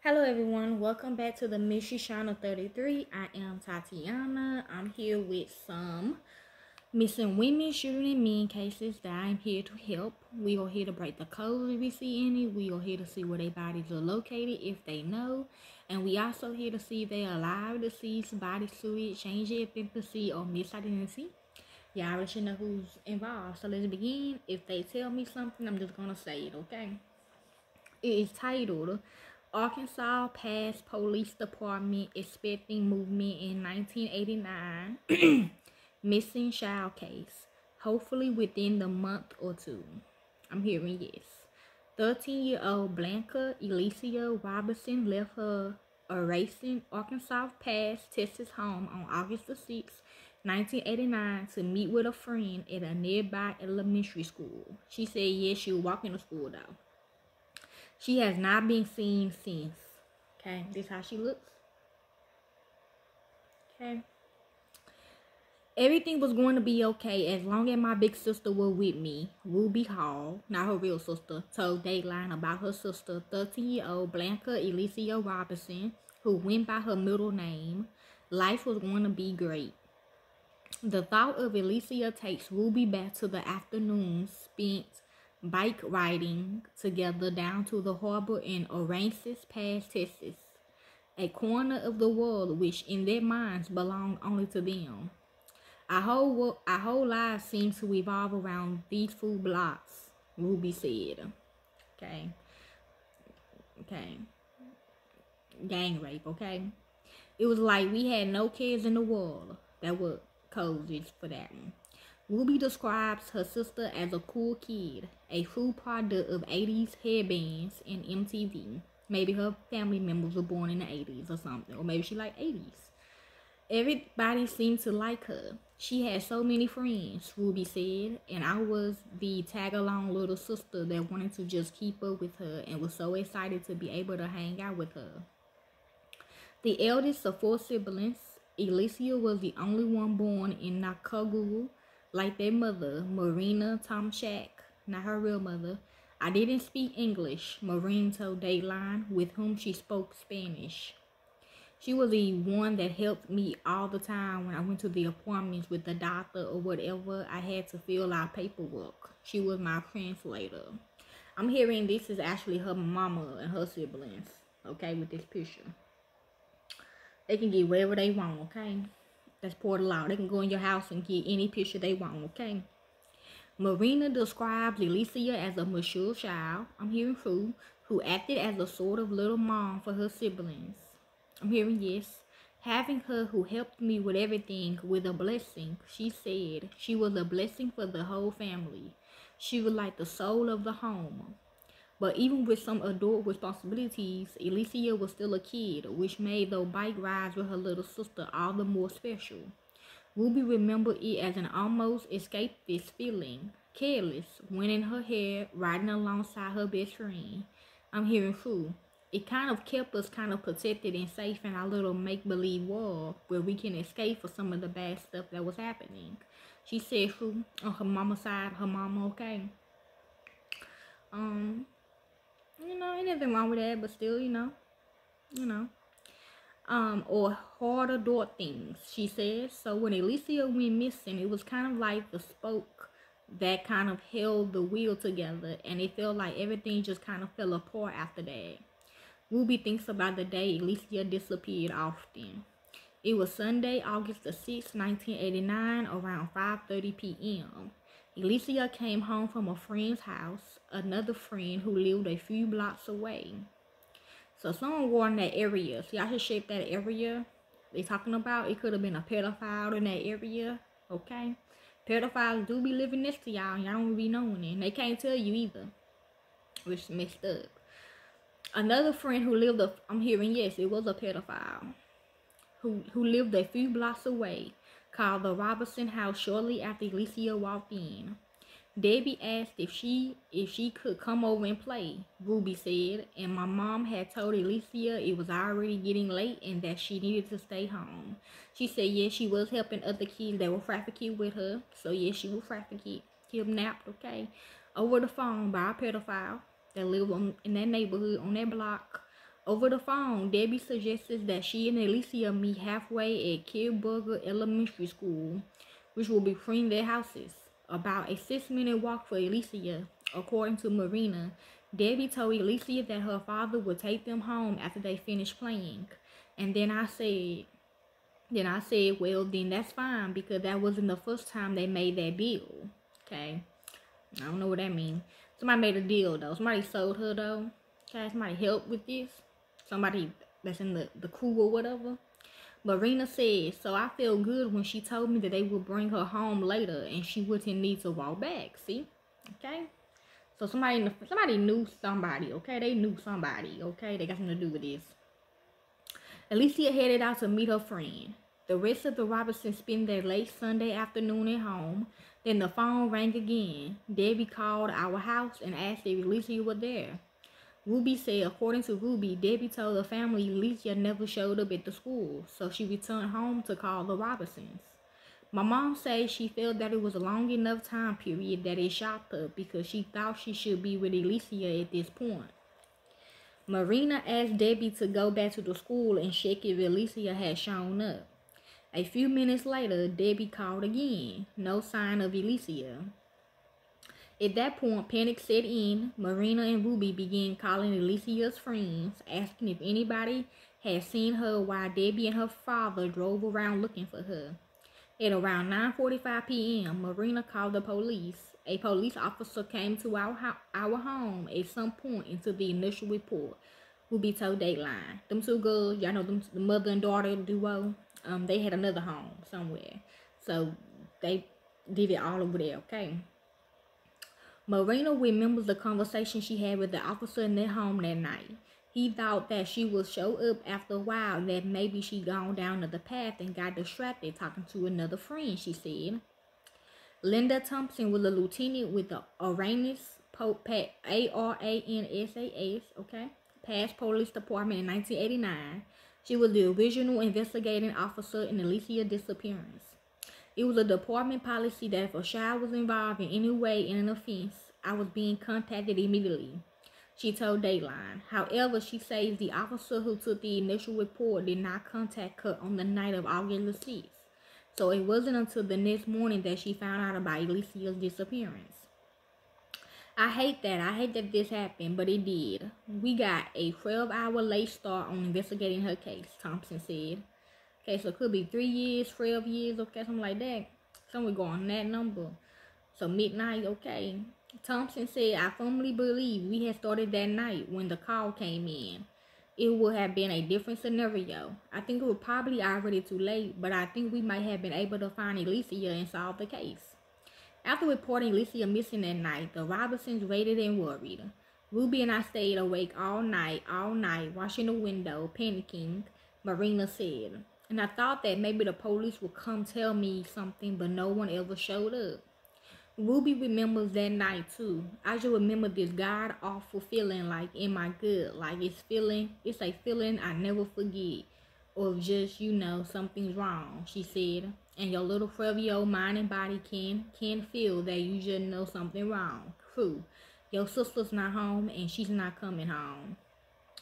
Hello everyone, welcome back to the Mystery Channel 33. I am Tatiana. I'm here with some missing women, children, and men cases that I'm here to help. We are here to break the codes if we see any. We are here to see where their bodies are located if they know. And we also here to see if they are alive, deceased, body fluid, change their identity, or misidentity. Y'all already should know who's involved. So let's begin. If they tell me something, I'm just gonna say it, okay? It is titled Arkansas Pass Police Department Expecting Movement in 1989 Missing Child Case. Hopefully within the month or two. I'm hearing yes. 13-year-old Blanca Elisa Roberson left her Roberson, Arkansas Pass, Texas home on August the 6th, 1989 to meet with a friend at a nearby elementary school. She said yes, she was walking to school though. She has not been seen since. Okay, this is how she looks. Okay. Everything was going to be okay as long as my big sister was with me. Ruby Hall, not her real sister, told Dateline about her sister, 13-year-old Blanca Elisa Roberson, who went by her middle name. Life was going to be great. The thought of Elisa takes Ruby back to the afternoon spent bike riding together down to the harbor in Aransas Pass, Texas, a corner of the world which in their minds belonged only to them. Our whole lives seem to revolve around these few blocks, Ruby said. Okay. Gang rape, okay? It was like we had no cares in the world. That was codes for that one. Ruby describes her sister as a cool kid, a true product of 80s headbands and MTV. Maybe her family members were born in the 80s or something, or maybe she liked 80s. Everybody seemed to like her. She had so many friends, Ruby said, and I was the tag-along little sister that wanted to just keep up with her and was so excited to be able to hang out with her. The eldest of 4 siblings, Elisa was the only one born in Nakoguru. Like their mother, Marina Tomchak, not her real mother. I didn't speak English, Marine told Dateline, with whom she spoke Spanish. She was the one that helped me all the time when I went to the appointments with the doctor or whatever. I had to fill out paperwork. She was my translator. I'm hearing this is actually her mama and her siblings, okay, with this picture. They can get whatever they want, okay? That's part of law. They can go in your house and get any picture they want, okay? Marina describes Elisa as a mature child, I'm hearing true, who acted as a sort of little mom for her siblings. I'm hearing yes. Having her who helped me with everything with a blessing, she said. She was a blessing for the whole family. She was like the soul of the home. But even with some adult responsibilities, Elisa was still a kid, which made those bike rides with her little sister all the more special. Ruby remembered it as an almost escapist feeling, careless, wind in her hair, riding alongside her best friend. I'm hearing true. It kind of kept us kind of protected and safe in our little make-believe world where we can escape for some of the bad stuff that was happening. She said true on her mama's side, her mama okay. Ain't nothing wrong with that, but still, or hard adult things, she says. So when Elisa went missing, it was kind of like the spoke that kind of held the wheel together, and it felt like everything just kind of fell apart after that. Ruby thinks about the day Elisa disappeared often. It was Sunday, August the 6th, 1989, around 5:30 p.m. Elisa came home from a friend's house, another friend who lived a few blocks away. So someone war in that area. So y'all should shape that area they talking about. It could have been a pedophile in that area. Okay? Pedophiles do be living next to y'all. Y'all don't be knowing it. They can't tell you either. Which is messed up. Another friend who lived I'm hearing yes, it was a pedophile. Who lived a few blocks away, called the Roberson house shortly after Elisa walked in. Debbie asked if she could come over and play, Ruby said, and my mom had told Elisa it was already getting late and that she needed to stay home. She said yes, she was helping other kids that were trafficked with her, so yes, she was trafficked, kidnapped, okay, over the phone by a pedophile that lived in that neighborhood, on that block, Over the phone, Debbie suggested that she and Elisa meet halfway at Kilburger Elementary School, which will be between their houses. About a 6-minute walk for Elisa, according to Marina. Debbie told Elisa that her father would take them home after they finished playing. And then I said, well, then that's fine, because that wasn't the first time they made that deal. Okay. I don't know what that means. Somebody made a deal, though. Somebody sold her, though. Okay, somebody helped with this. Somebody that's in the crew or whatever. Marina said, so I felt good when she told me that they would bring her home later and she wouldn't need to walk back. See? Okay? So somebody knew somebody, okay? They knew somebody, okay? They got something to do with this. Alicia headed out to meet her friend. The rest of the Robertsons spent their late Sunday afternoon at home. Then the phone rang again. Debbie called our house and asked if Alicia was there. Ruby said, according to Ruby, Debbie told the family Alicia never showed up at the school, so she returned home to call the Robertsons. My mom said she felt that it was a long enough time period that it shocked her because she thought she should be with Alicia at this point. Marina asked Debbie to go back to the school and check if Alicia had shown up. A few minutes later, Debbie called again. No sign of Alicia. At that point, panic set in. Marina and Ruby began calling Alicia's friends, asking if anybody had seen her while Debbie and her father drove around looking for her. At around 9:45 p.m., Marina called the police. A police officer came to our home at some point into the initial report. Ruby told Dateline. Them two girls, y'all know them, the mother and daughter duo, they had another home somewhere. So they did it all over there, okay? Marina remembers the conversation she had with the officer in their home that night. He thought that she would show up after a while, that maybe she gone down to the path and got distracted talking to another friend, she said. Linda Thompson was a lieutenant with the Aransas, A-R-A-N-S-A-S, okay, Pass Police Department in 1989. She was the original investigating officer in Alicia's disappearance. It was a department policy that if a child was involved in any way in an offense, I was being contacted immediately, she told Dateline. However, she says the officer who took the initial report did not contact her on the night of August 6th. So it wasn't until the next morning that she found out about Alicia's disappearance. I hate that this happened, but it did. We got a 12-hour late start on investigating her case, Thompson said. Okay, so it could be 3 years, 12 years, okay, something like that. Somewhere going on that number. So midnight, okay. Thompson said, I firmly believe we had started that night when the call came in. It would have been a different scenario. I think it was probably already too late, but I think we might have been able to find Elisa and solve the case. After reporting Elisa missing that night, the Robertsons waited and worried. Ruby and I stayed awake all night, watching the window, panicking, Marina said. And I thought that maybe the police would come tell me something, but no one ever showed up. Ruby remembers that night too. I just remember this god-awful feeling like in my gut, like it's a feeling I never forget, or just, something's wrong, she said. And your little 12-year-old mind and body can feel that you just know something wrong. True. Your sister's not home and she's not coming home.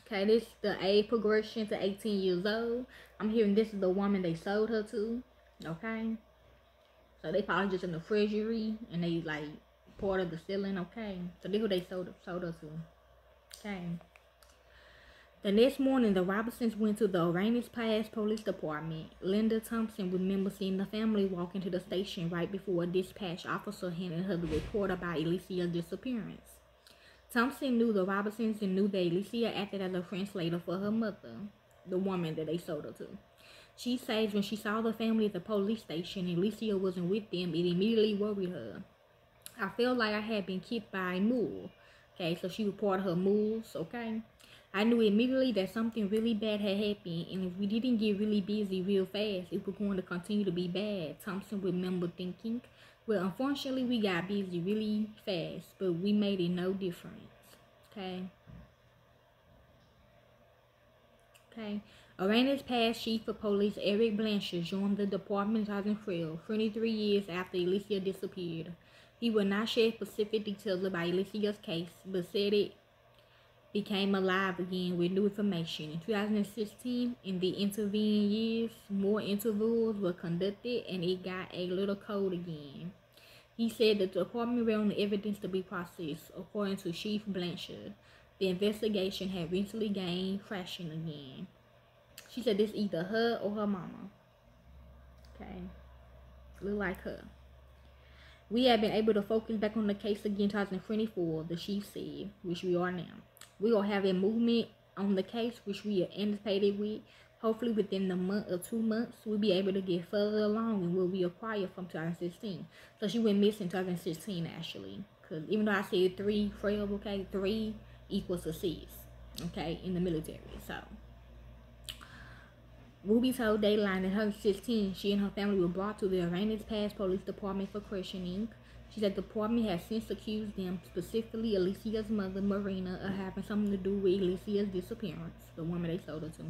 Okay, this is the age progression to 18 years old. I'm hearing this is the woman they sold her to. Okay. So they probably just in the treasury and they like part of the ceiling, okay? So this is who they sold her to. Okay. The next morning, the Robertsons went to the Aransas Pass Police Department. Linda Thompson remembers seeing the family walk into the station right before a dispatch officer handed her the report about Alicia's disappearance. Thompson knew the Robertsons and knew that Alicia acted as a translator for her mother, the woman that they sold her to. She says when she saw the family at the police station and Alicia wasn't with them, it immediately worried her. I felt like I had been kicked by a mule. Okay, so she reported her mules, okay? I knew immediately that something really bad had happened, and if we didn't get really busy real fast, it was going to continue to be bad, Thompson remembered thinking. Well, unfortunately, we got busy really fast, but we made it no difference, okay? Okay. Aransas Pass Chief of Police Eric Blanca joined the department in 2012, 23 years after Alicia disappeared. He will not share specific details about Alicia's case, but said it became alive again with new information. In 2016, in the intervening years, more interviews were conducted and it got a little cold again. He said that the department ran on the evidence to be processed. According to Chief Blanchard, the investigation had recently gained traction again. She said this either her or her mama. Okay. Look like her. We have been able to focus back on the case again in 2024, the chief said, which we are now. We will have a movement on the case, which we are anticipated with. Hopefully within the month or 2 months, we'll be able to get further along in what we acquired from 2016. So she went missing 2016 actually. Because even though I said 3 12, okay, 3 equals a 6, okay, in the military. So Ruby told Dayline in 2016 she and her family were brought to the Aranis Pass Police Department for questioning. She said the department has since accused them, specifically Alicia's mother, Marina, of having something to do with Alicia's disappearance, the woman they sold her to.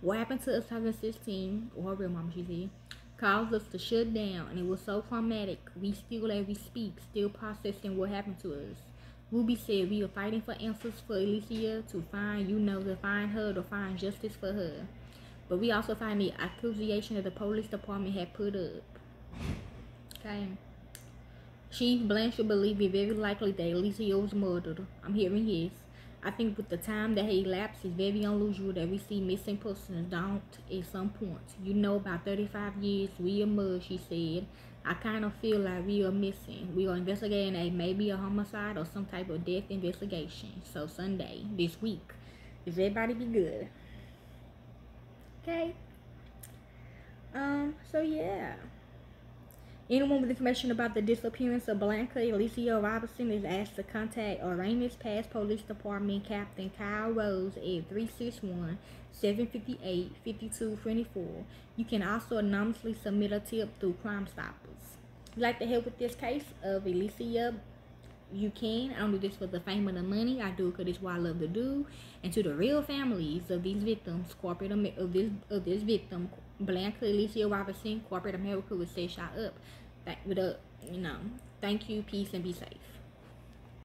What happened to us in 2016, or her real mama, she said, caused us to shut down, and it was so traumatic. We still, as we speak, still processing what happened to us. Ruby said we are fighting for answers for Alicia to find, to find her, to find justice for her. But we also find the accusation that the police department had put up. Okay. Chief Blanchard believed it very likely that Alicia was murdered. I'm hearing yes. I think with the time that had elapsed, it's very unusual that we see missing persons don't at some point. About 35 years, we emerged, she said. I kind of feel like we are missing. We are investigating maybe a homicide or some type of death investigation. So Sunday, this week, if everybody be good. Okay. So yeah. Anyone with information about the disappearance of Blanca Alicia Roberson is asked to contact Aranis Pass Police Department Captain Kyle Rose at 361-758-5224. You can also anonymously submit a tip through Crime Stoppers. If you'd like to help with this case of Alicia, you can. I don't do this for the fame or the money. I do it because it's what I love to do. And to the real families of these victims, of this victim, Blanca Alicia Roberson, corporate America would say shut up. Thank you, peace, and be safe.